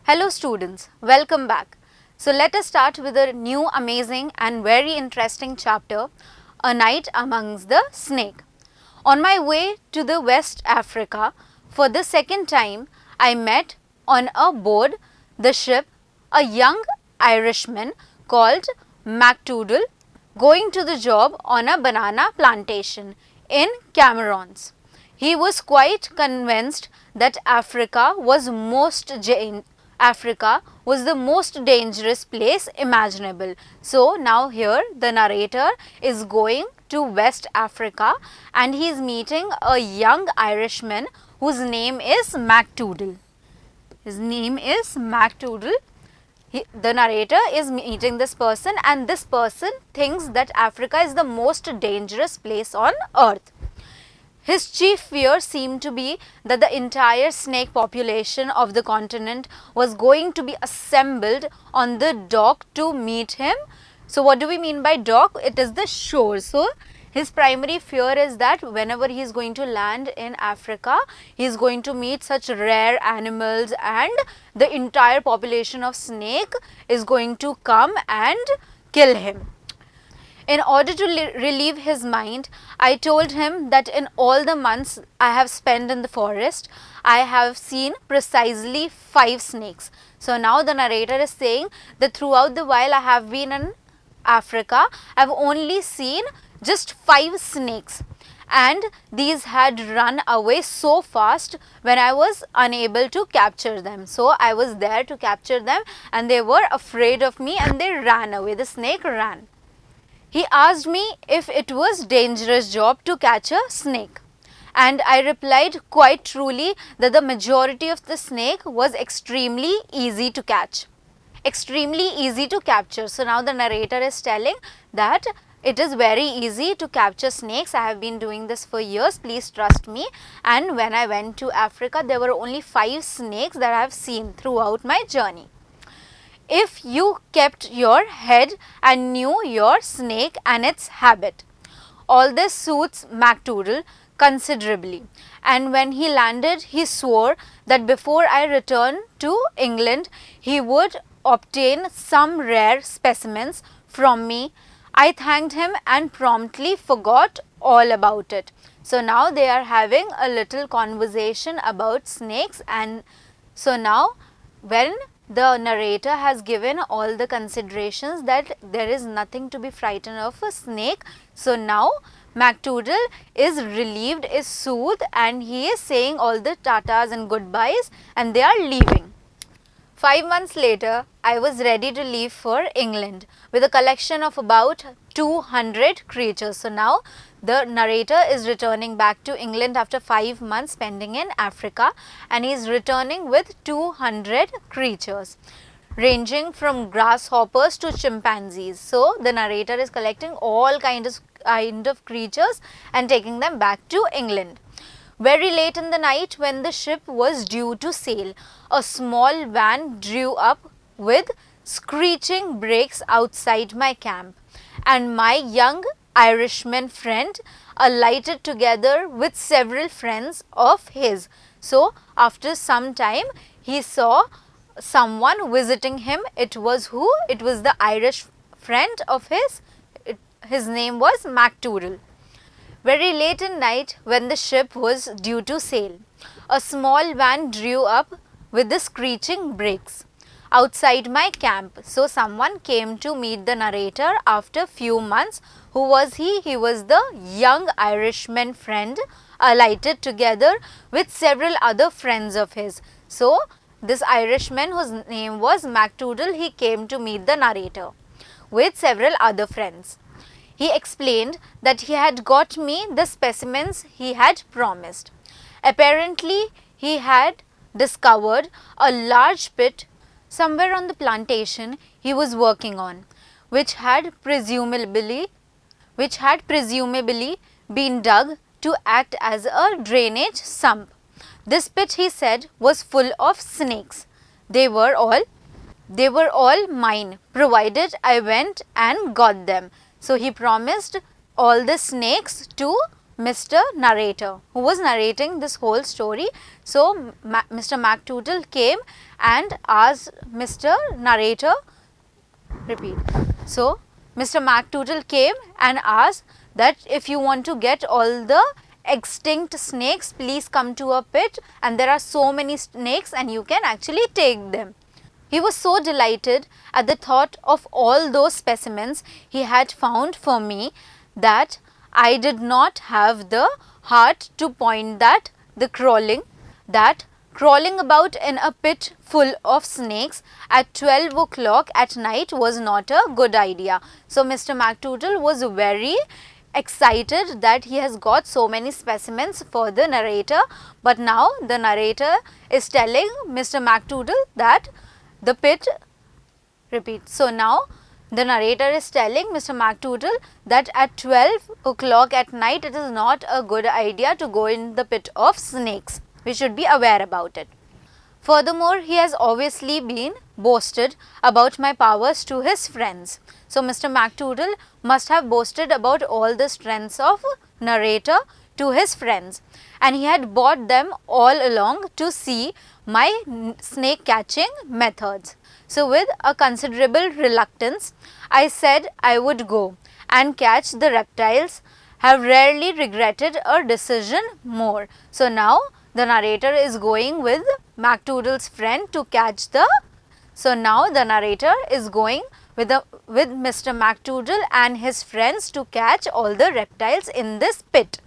Hello students, welcome back. So let us start with a new amazing and very interesting chapter, A Night Amongst the Snake. On my way to the West Africa, for the second time, I met on a board the ship a young Irishman called MacToodle going to the job on a banana plantation in Cameroons. He was quite convinced that Africa was the most dangerous place imaginable. So now here the narrator is going to West Africa and he is meeting a young Irishman whose name is MacToodle. His name is MacToodle. The narrator is meeting this person and this person thinks that Africa is the most dangerous place on earth. His chief fear seemed to be that the entire snake population of the continent was going to be assembled on the dock to meet him. So what do we mean by dock? It is the shore. So his primary fear is that whenever he is going to land in Africa, he is going to meet such rare animals and the entire population of snake is going to come and kill him. In order to relieve his mind, I told him that in all the months I have spent in the forest, I have seen precisely 5 snakes. So now the narrator is saying that throughout the while I have been in Africa, I have only seen just 5 snakes and these had run away so fast when I was unable to capture them. So I was there to capture them and they were afraid of me and they ran away. The snake ran. He asked me if it was dangerous job to catch a snake and I replied quite truly that the majority of the snake was extremely easy to catch, extremely easy to capture. So now the narrator is telling that it is very easy to capture snakes. I have been doing this for years, please trust me, and when I went to Africa there were only 5 snakes that I have seen throughout my journey. If you kept your head and knew your snake and its habit. All this suits MacToodle considerably, and when he landed he swore that before I returned to England he would obtain some rare specimens from me. I thanked him and promptly forgot all about it. So now they are having a little conversation about snakes, and so now when the narrator has given all the considerations that there is nothing to be frightened of a snake. So now MacToodle is relieved, is soothed, and he is saying all the tatas and goodbyes and they are leaving. 5 months later, I was ready to leave for England with a collection of about 200 creatures. So now the narrator is returning back to England after 5 months spending in Africa and he is returning with 200 creatures ranging from grasshoppers to chimpanzees. So the narrator is collecting all kinds of creatures and taking them back to England. Very late in the night when the ship was due to sail, a small van drew up with screeching brakes outside my camp and my young Irishman friend alighted together with several friends of his. So after some time he saw someone visiting him. It was who? It was the Irish friend of his. His name was MacToodle. Very late in night when the ship was due to sail, a small van drew up with the screeching brakes outside my camp. So someone came to meet the narrator after few months. Who was he? He was the young Irishman friend alighted together with several other friends of his. So this Irishman whose name was MacToodle, he came to meet the narrator with several other friends. He explained that he had got me the specimens he had promised. Apparently, he had discovered a large pit somewhere on the plantation he was working on, which had presumably been dug to act as a drainage sump. This pit, he said, was full of snakes. They were all mine, provided I went and got them. So he promised all the snakes to Mr. Narrator, who was narrating this whole story. So, Mr. MacTootle came and asked Mr. Narrator, repeat. So, Mr. MacTootle came and asked that if you want to get all the extinct snakes, please come to a pit, and there are so many snakes and you can actually take them. He was so delighted at the thought of all those specimens he had found for me that I did not have the heart to point that crawling about in a pit full of snakes at 12 o'clock at night was not a good idea. So, Mr. MacTootle was very excited that he has got so many specimens for the narrator, but now the narrator is telling Mr. MacTootle that the pit, repeat. So, now the narrator is telling Mr. MacTootle that at 12 o'clock at night it is not a good idea to go in the pit of snakes. We should be aware about it. Furthermore, he has obviously been boasted about my powers to his friends. So, Mr. MacTootle must have boasted about all the strengths of narrator to his friends, and he had brought them all along to see my snake catching methods. So, with a considerable reluctance, I said I would go and catch the reptiles. Have rarely regretted a decision more. So, now the narrator is going with MacTootle's friend to catch the. So, now the narrator is going with Mr. MacTootle and his friends to catch all the reptiles in this pit.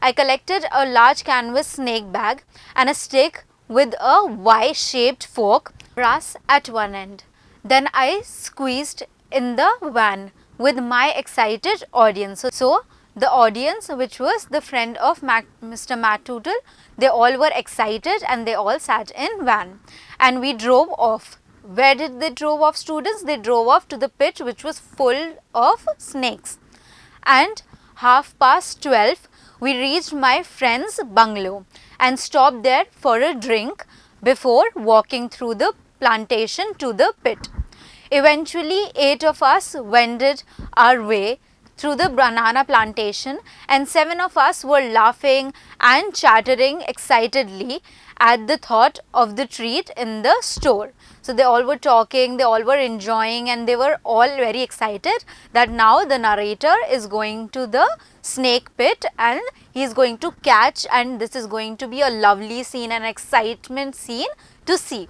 I collected a large canvas snake bag and a stick with a Y-shaped fork, brass at one end. Then I squeezed in the van with my excited audience. So, the audience, which was the friend of Mr. MacTootle, they all were excited and they all sat in van, and we drove off. Where did they drove off, students? They drove off to the pit which was full of snakes, and 12:30 we reached my friend's bungalow and stopped there for a drink before walking through the plantation to the pit. Eventually 8 of us wended our way through the banana plantation, and 7 of us were laughing and chattering excitedly at the thought of the treat in the store. So, they all were talking, they all were enjoying, and they were all very excited that now the narrator is going to the snake pit and he is going to catch, and this is going to be a lovely scene, an excitement scene to see.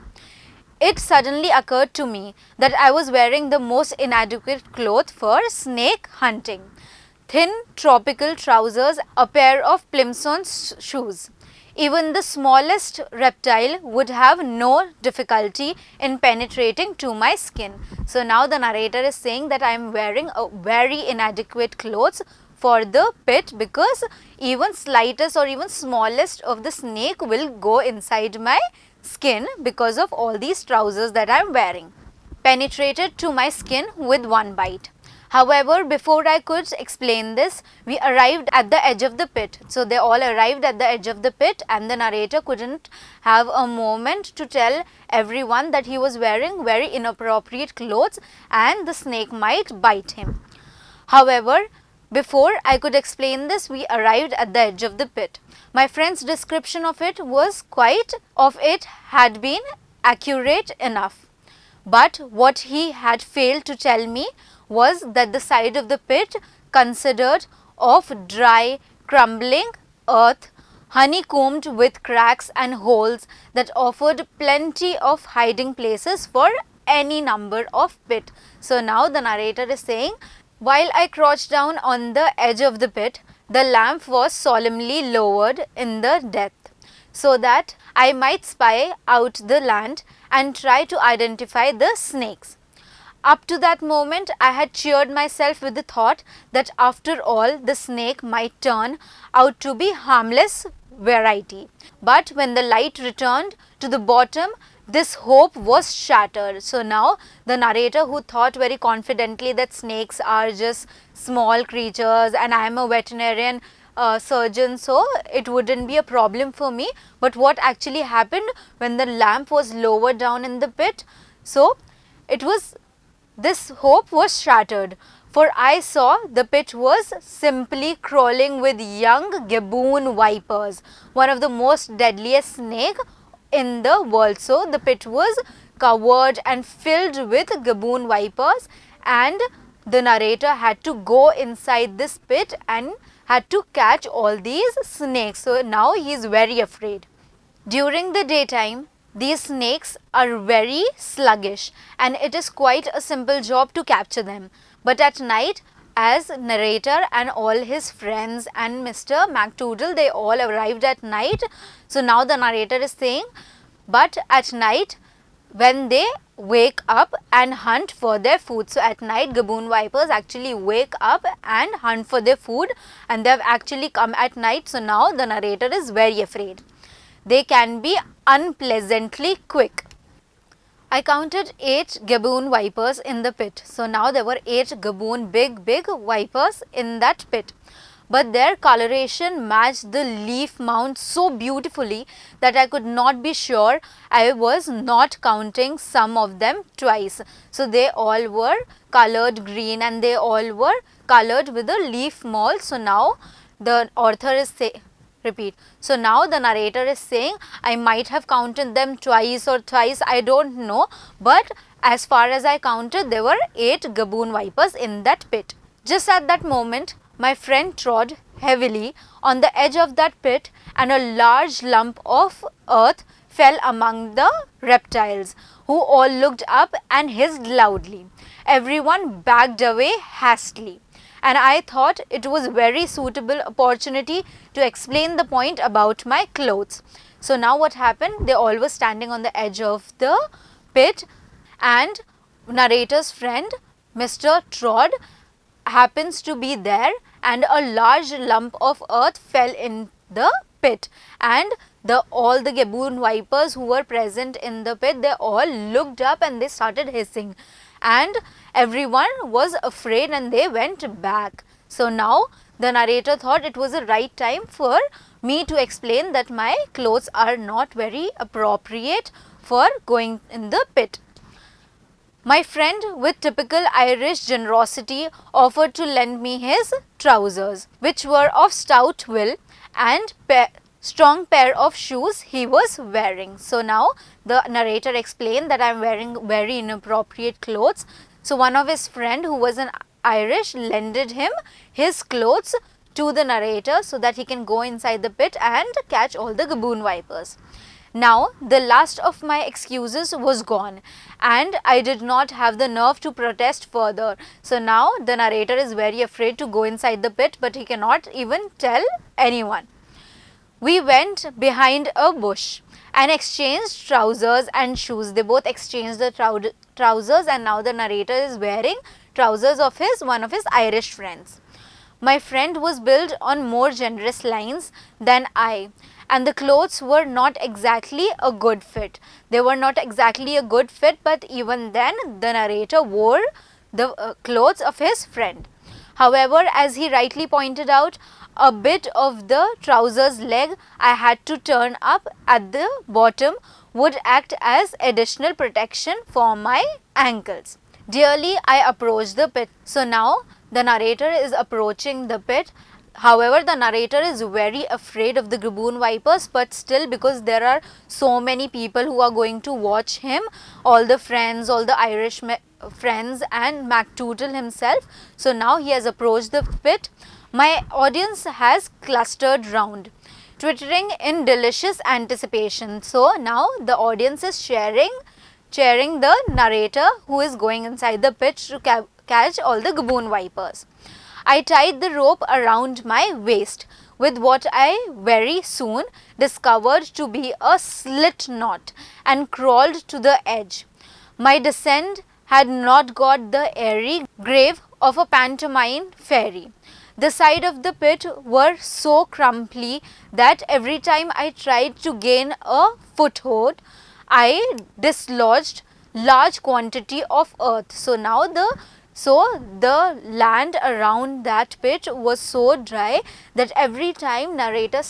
It suddenly occurred to me that I was wearing the most inadequate cloth for snake hunting. Thin tropical trousers, a pair of plimsoll shoes. Even the smallest reptile would have no difficulty in penetrating to my skin. So, now the narrator is saying that I am wearing a very inadequate clothes for the pit, because even slightest or even smallest of the snake will go inside my skin because of all these trousers that I am wearing. Penetrated to my skin with one bite. However, before I could explain this, we arrived at the edge of the pit. So, they all arrived at the edge of the pit, and the narrator couldn't have a moment to tell everyone that he was wearing very inappropriate clothes and the snake might bite him. However, before I could explain this, we arrived at the edge of the pit. My friend's description of it had been accurate enough. But what he had failed to tell me was that the side of the pit consisted of dry, crumbling earth, honeycombed with cracks and holes that offered plenty of hiding places for any number of pit. So, now the narrator is saying, while I crouched down on the edge of the pit, the lamp was solemnly lowered in the depth, so that I might spy out the land and try to identify the snakes. Up to that moment, I had cheered myself with the thought that after all the snake might turn out to be harmless variety. But when the light returned to the bottom, this hope was shattered. So, now the narrator, who thought very confidently that snakes are just small creatures and I am a veterinarian surgeon, so it wouldn't be a problem for me. But what actually happened when the lamp was lowered down in the pit? So, this hope was shattered, For I saw the pit was simply crawling with young gaboon vipers, one of the most deadliest snake in the world. So the pit was covered and filled with gaboon vipers, and the narrator had to go inside this pit and had to catch all these snakes. So now he is very afraid. During the daytime, these snakes are very sluggish and it is quite a simple job to capture them. But at night, as narrator and all his friends and Mr. MacToodle, they all arrived at night. So now the narrator is saying, but at night when they wake up and hunt for their food. So at night, gaboon vipers actually wake up and hunt for their food, and they have actually come at night. So now the narrator is very afraid. They can be unpleasantly quick. I counted 8 gaboon vipers in the pit. So now there were 8 gaboon big vipers in that pit. But their coloration matched the leaf mound so beautifully that I could not be sure I was not counting some of them twice. So they all were colored green and they all were colored with a leaf mold. So now the author is saying, repeat. So now the narrator is saying, I might have counted them twice or thrice, I don't know, but as far as I counted, there were 8 gaboon vipers in that pit. Just at that moment, my friend trod heavily on the edge of that pit and a large lump of earth fell among the reptiles, who all looked up and hissed loudly. Everyone backed away hastily, and I thought it was very suitable opportunity to explain the point about my clothes. So now what happened? They all were standing on the edge of the pit, and narrator's friend Mr. Trod happens to be there, and a large lump of earth fell in the pit, and all the gaboon vipers who were present in the pit, they all looked up and they started hissing, and everyone was afraid and they went back. So now the narrator thought it was the right time for me to explain that my clothes are not very appropriate for going in the pit. My friend, with typical Irish generosity, offered to lend me his trousers, which were of stout wool, and strong pair of shoes he was wearing. So now the narrator explained that I am wearing very inappropriate clothes. So one of his friend, who was an Irish, lended him his clothes to the narrator so that he can go inside the pit and catch all the gaboon vipers. Now the last of my excuses was gone and I did not have the nerve to protest further. So now the narrator is very afraid to go inside the pit, but he cannot even tell anyone. We went behind a bush and exchanged trousers and shoes. They both exchanged the trousers, and now the narrator is wearing trousers of one of his Irish friends. My friend was built on more generous lines than I, and the clothes were not exactly a good fit. They were not exactly a good fit, but even then the narrator wore the clothes of his friend. However, as he rightly pointed out, a bit of the trousers leg I had to turn up at the bottom would act as additional protection for my ankles. Dearly I approached the pit. So now the narrator is approaching the pit. However, the narrator is very afraid of the gaboon vipers, but still, because there are so many people who are going to watch him, all the friends, all the Irish friends and MacToodle himself. So now he has approached the pit. My audience has clustered round, twittering in delicious anticipation. So now the audience is cheering the narrator who is going inside the pit to catch all the gaboon vipers. I tied the rope around my waist with what I very soon discovered to be a slit knot and crawled to the edge. My descent had not got the airy grave of a pantomime fairy. The side of the pit were so crumbly that every time I tried to gain a foothold, I dislodged large quantity of earth. So now the land around that pit was so dry that every time narrator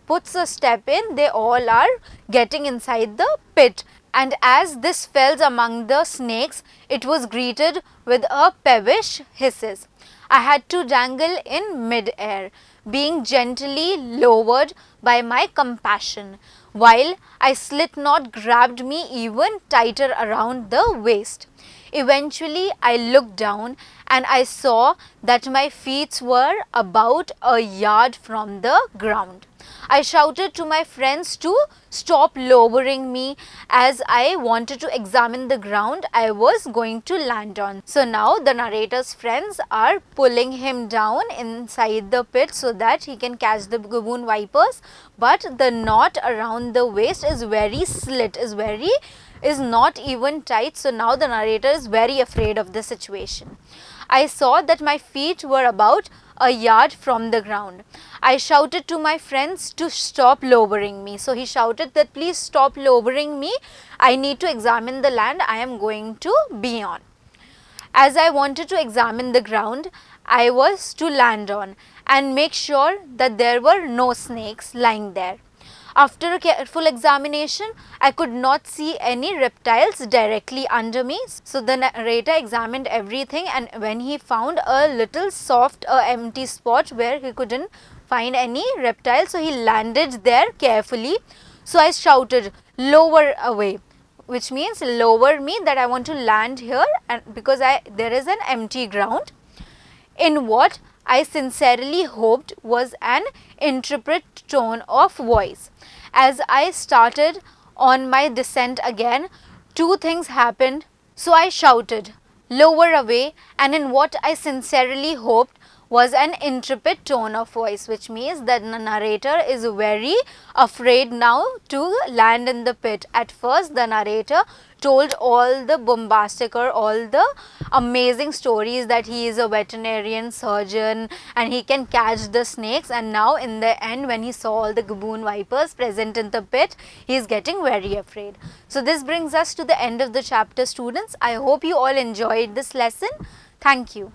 puts a step in, they all are getting inside the pit And as this fell among the snakes, it was greeted with a peevish hisses. I had to dangle in mid-air, being gently lowered by my compassion, while a slit knot grabbed me even tighter around the waist. Eventually, I looked down and I saw that my feet were about a yard from the ground. I shouted to my friends to stop lowering me as I wanted to examine the ground I was going to land on. So now the narrator's friends are pulling him down inside the pit so that he can catch the gaboon vipers, but the knot around the waist is very slit, is not even tight. So now the narrator is very afraid of the situation. I saw that my feet were about a yard from the ground. I shouted to my friends to stop lowering me. So he shouted that please stop lowering me. I need to examine the land I am going to be on. As I wanted to examine the ground I was to land on and make sure that there were no snakes lying there. After a careful examination, I could not see any reptiles directly under me. So the narrator examined everything, and when he found a little soft empty spot where he couldn't find any reptiles, so he landed there carefully. So I shouted, lower away, which means lower me, that I want to land here, and because there is an empty ground, in what I sincerely hoped was an intrepid tone of voice. As I started on my descent again, two things happened. So I shouted, lower away, and in what I sincerely hoped was an intrepid tone of voice, which means that the narrator is very afraid now to land in the pit. At first the narrator told all the bombastic or all the amazing stories that he is a veterinarian surgeon and he can catch the snakes, and now in the end when he saw all the gaboon vipers present in the pit, he is getting very afraid. So this brings us to the end of the chapter, students. I hope you all enjoyed this lesson. Thank you.